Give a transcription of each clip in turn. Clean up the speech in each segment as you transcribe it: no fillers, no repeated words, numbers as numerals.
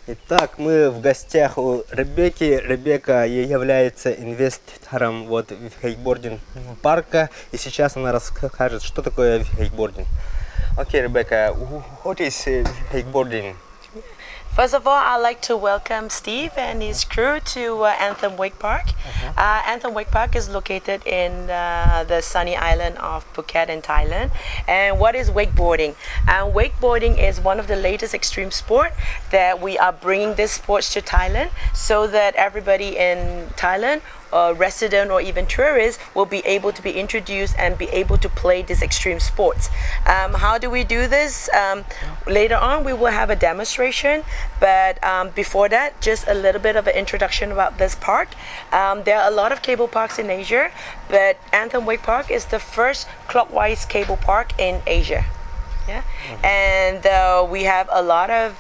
Итак, мы в гостях у Ребекки. Ребекка является инвестором вот вейкбординг парка, и сейчас она расскажет, что такое вейкбординг. Okay, Rebecca, what is wakeboarding? First of all, I'd like to welcome Steve and his crew to Anthem Wake Park. Anthem Wake Park is located in the sunny island of Phuket in Thailand. And what is wakeboarding? Wakeboarding is one of the latest extreme sport that we are bringing this sports to Thailand so that everybody in Thailand, resident or even tourists, will be able to be introduced and be able to play these extreme sports. How do we do this? Later on we will have a demonstration, but before that, just a little bit of an introduction about this park. There are a lot of cable parks in Asia, but Anthem Wake Park is the first clockwise cable park in Asia. Yeah, and we have a lot of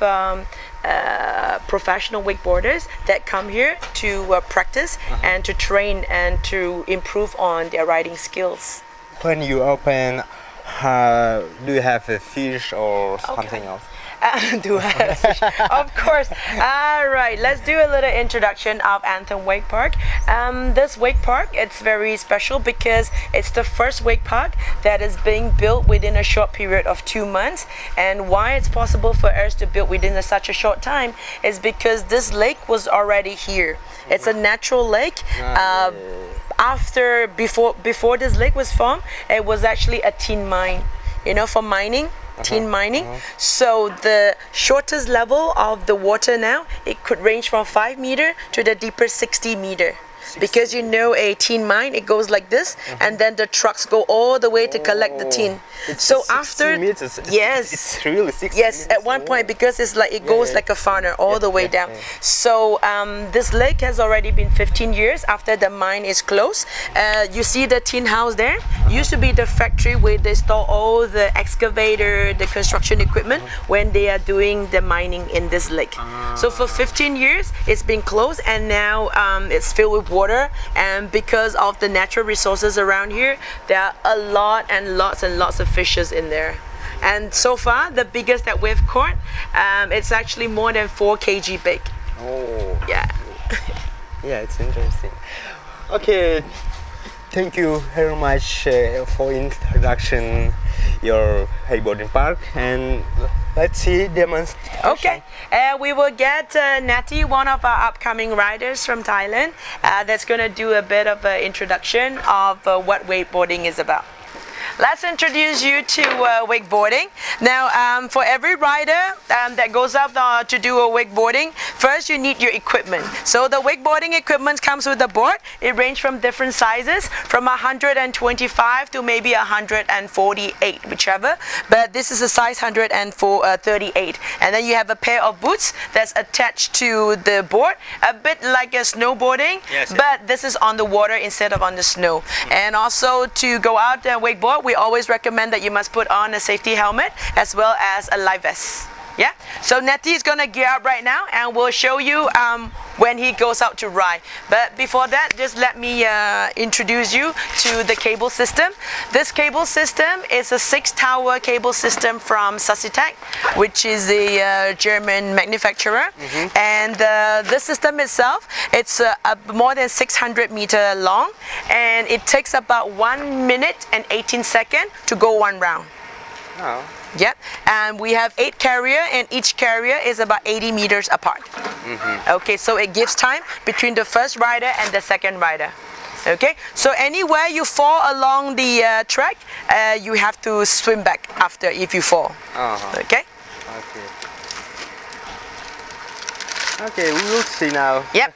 professional wakeboarders that come here to practice and to train and to improve on their riding skills. When you open, do you have a fish or something else? Do I have fish? Of course. All right, let's do a little introduction of Anthem Wake Park. This wake park, it's very special because it's the first wake park that is being built within a short period of 2 months. And why it's possible for us to build within such a short time is because this lake was already here. It's a natural lake. Before this lake was formed, it was actually a tin mine, for mining. Tin mining. So the shortest level of the water now, it could range from 5 meter to the deeper 60 meter. Because a tin mine, it goes like this, and then the trucks go all the way to collect the tin. So after, meters. Yes, it's really 60 yes, meters. at one point, because it's like it goes like a funnel all the way down. So this lake has already been 15 years after the mine is closed. You see the tin house there? Used to be the factory where they store all the excavator, the construction equipment when they are doing the mining in this lake. So for 15 years, it's been closed, and now it's filled with water. And because of the natural resources around here, there are a lot and lots of fishes in there. And so far, the biggest that we've caught, it's actually more than 4 kg big. Oh. Yeah. Yeah, it's interesting. Okay, thank you very much for introduction your wakeboarding park, and let's see demonstration. Okay, we will get Natty, one of our upcoming riders from Thailand, that's going to do a bit of an introduction of what wakeboarding is about. Let's introduce you to wakeboarding. Now, for every rider that goes up to do a wakeboarding, first you need your equipment. So the wakeboarding equipment comes with a board. It ranges from different sizes, from 125 to maybe 148, whichever. But this is a size 138. And then you have a pair of boots that's attached to the board, a bit like a snowboarding, but this is on the water instead of on the snow. And also to go out and wakeboard, we always recommend that you must put on a safety helmet as well as a life vest. Yeah, so Natty is gonna gear up right now, and we'll show you when he goes out to ride. But before that, just let me introduce you to the cable system. This cable system is a 6-tower cable system from Sasitec, which is a German manufacturer. And the system itself, it's more than 600 meter long, and it takes about 1 minute and 18 seconds to go 1 round. Oh. Yep, and we have 8 carrier, and each carrier is about 80 meters apart. Okay, so it gives time between the first rider and the second rider. Okay, so anywhere you fall along the track, you have to swim back after if you fall. Okay? Okay, we will see now. Yep.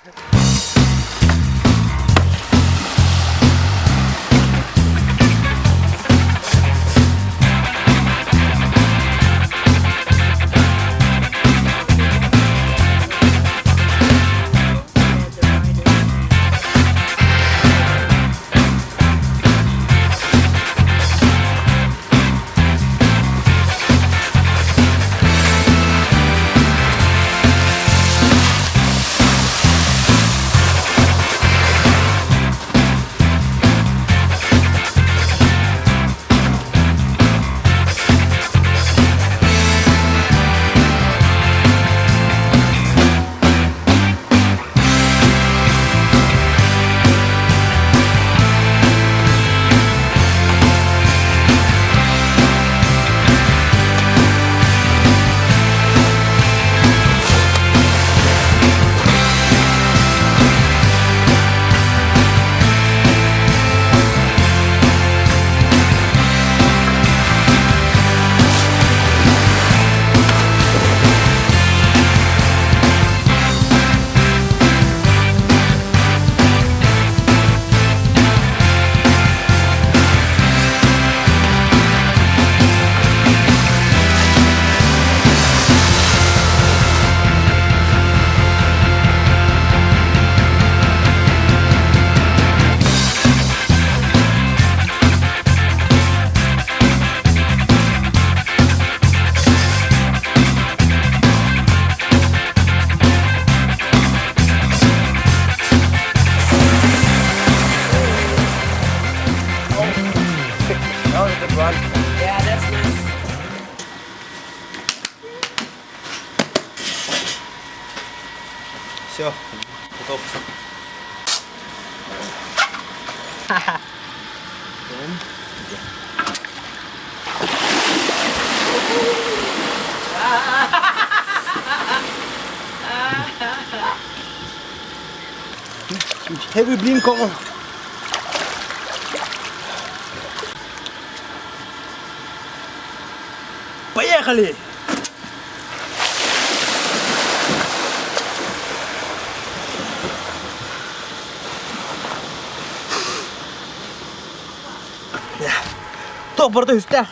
Все, готов. Heavy blink on. Поехали! Топ борту стар.